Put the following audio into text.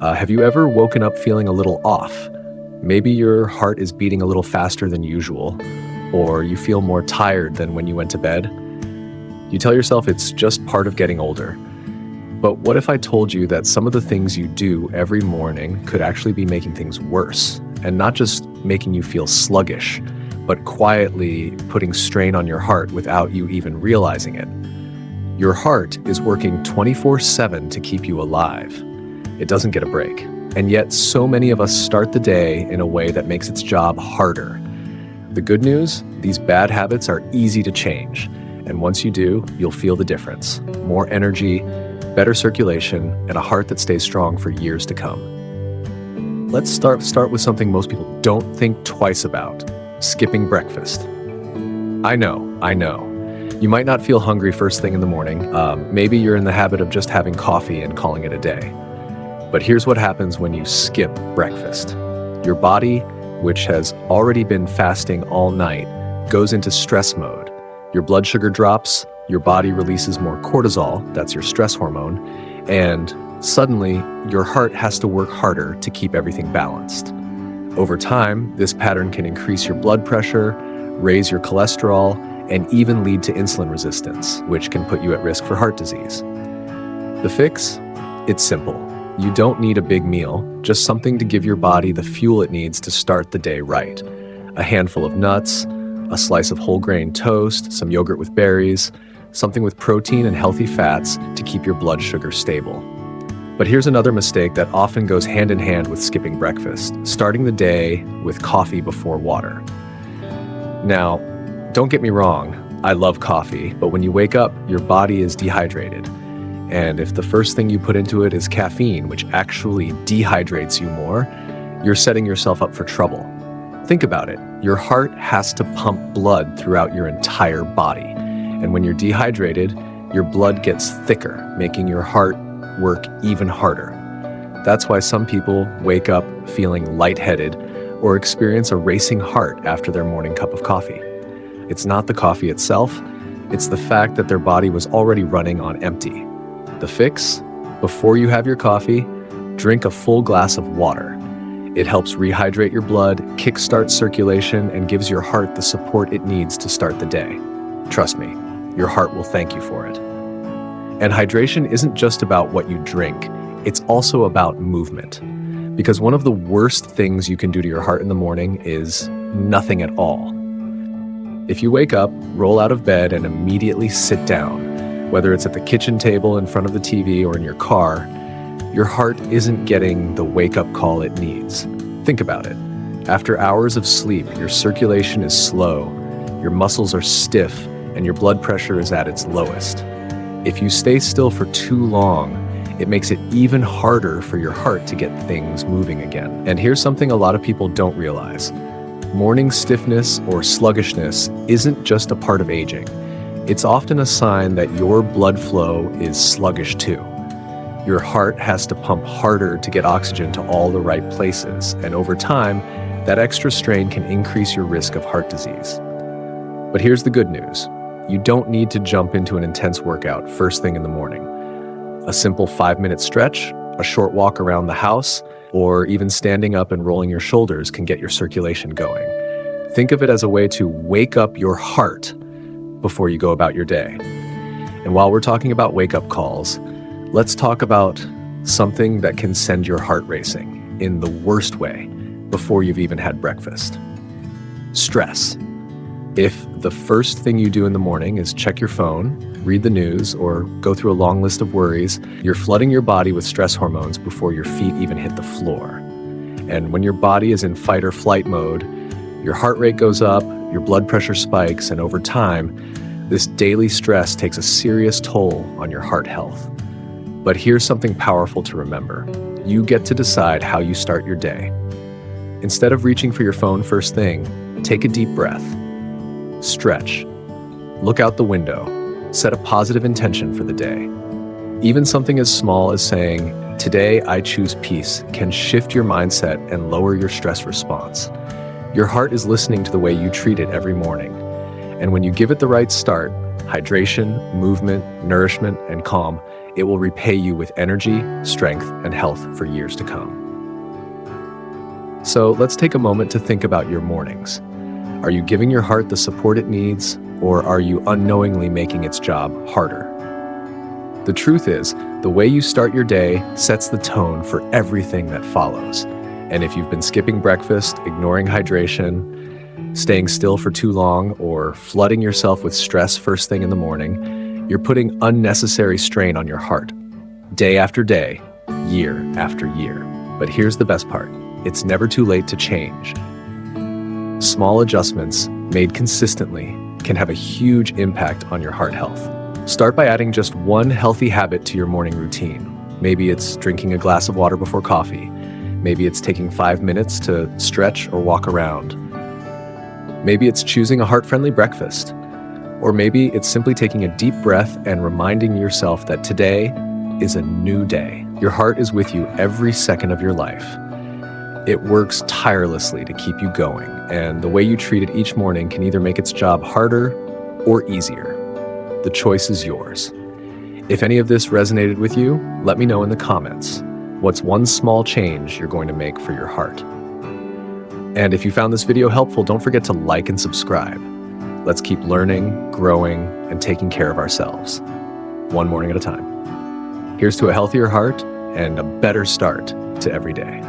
Have you ever woken up feeling a little off? Maybe your heart is beating a little faster than usual, or you feel more tired than when you went to bed. You tell yourself it's just part of getting older. But what if I told you that some of the things you do every morning could actually be making things worse, and not just making you feel sluggish, but quietly putting strain on your heart without you even realizing it? Your heart is working 24/7 to keep you alive. It doesn't get a break. And yet so many of us start the day in a way that makes its job harder. The good news, these bad habits are easy to change. And once you do, you'll feel the difference. More energy, better circulation, and a heart that stays strong for years to come. Let's start with something most people don't think twice about: skipping breakfast. I know. You might not feel hungry first thing in the morning. Maybe you're in the habit of just having coffee and calling it a day. But here's what happens when you skip breakfast. Your body, which has already been fasting all night, goes into stress mode. Your blood sugar drops, your body releases more cortisol, that's your stress hormone, and suddenly your heart has to work harder to keep everything balanced. Over time, this pattern can increase your blood pressure, raise your cholesterol, and even lead to insulin resistance, which can put you at risk for heart disease. The fix? It's simple. You don't need a big meal, just something to give your body the fuel it needs to start the day right. A handful of nuts, a slice of whole grain toast, some yogurt with berries, something with protein and healthy fats to keep your blood sugar stable. But here's another mistake that often goes hand in hand with skipping breakfast: starting the day with coffee before water. Now, don't get me wrong, I love coffee, but when you wake up, your body is dehydrated. And if the first thing you put into it is caffeine, which actually dehydrates you more, you're setting yourself up for trouble. Think about it. Your heart has to pump blood throughout your entire body. And when you're dehydrated, your blood gets thicker, making your heart work even harder. That's why some people wake up feeling lightheaded or experience a racing heart after their morning cup of coffee. It's not the coffee itself, it's the fact that their body was already running on empty. The fix? Before you have your coffee, drink a full glass of water. It helps rehydrate your blood, kickstarts circulation, and gives your heart the support it needs to start the day. Trust me, your heart will thank you for it. And hydration isn't just about what you drink, it's also about movement. Because one of the worst things you can do to your heart in the morning is nothing at all. If you wake up, roll out of bed, and immediately sit down, whether it's at the kitchen table, in front of the TV, or in your car, your heart isn't getting the wake-up call it needs. Think about it. After hours of sleep, your circulation is slow, your muscles are stiff, and your blood pressure is at its lowest. If you stay still for too long, it makes it even harder for your heart to get things moving again. And here's something a lot of people don't realize. Morning stiffness or sluggishness isn't just a part of aging. It's often a sign that your blood flow is sluggish too. Your heart has to pump harder to get oxygen to all the right places, and over time, that extra strain can increase your risk of heart disease. But here's the good news. You don't need to jump into an intense workout first thing in the morning. A simple 5-minute stretch, a short walk around the house, or even standing up and rolling your shoulders can get your circulation going. Think of it as a way to wake up your heart before you go about your day. And while we're talking about wake-up calls, let's talk about something that can send your heart racing in the worst way before you've even had breakfast. Stress. If the first thing you do in the morning is check your phone, read the news, or go through a long list of worries, you're flooding your body with stress hormones before your feet even hit the floor. And when your body is in fight or flight mode, your heart rate goes up, your blood pressure spikes, and over time, this daily stress takes a serious toll on your heart health. But here's something powerful to remember. You get to decide how you start your day. Instead of reaching for your phone first thing, take a deep breath. Stretch. Look out the window. Set a positive intention for the day. Even something as small as saying, "Today I choose peace," can shift your mindset and lower your stress response. Your heart is listening to the way you treat it every morning. And when you give it the right start, hydration, movement, nourishment, and calm, it will repay you with energy, strength, and health for years to come. So let's take a moment to think about your mornings. Are you giving your heart the support it needs, or are you unknowingly making its job harder? The truth is, the way you start your day sets the tone for everything that follows. And if you've been skipping breakfast, ignoring hydration, staying still for too long, or flooding yourself with stress first thing in the morning, you're putting unnecessary strain on your heart. Day after day, year after year. But here's the best part. It's never too late to change. Small adjustments made consistently can have a huge impact on your heart health. Start by adding just one healthy habit to your morning routine. Maybe it's drinking a glass of water before coffee. Maybe it's taking 5 minutes to stretch or walk around. Maybe it's choosing a heart-friendly breakfast. Or maybe it's simply taking a deep breath and reminding yourself that today is a new day. Your heart is with you every second of your life. It works tirelessly to keep you going, and the way you treat it each morning can either make its job harder or easier. The choice is yours. If any of this resonated with you, let me know in the comments. What's one small change you're going to make for your heart? And if you found this video helpful, don't forget to like and subscribe. Let's keep learning, growing, and taking care of ourselves, one morning at a time. Here's to a healthier heart and a better start to every day.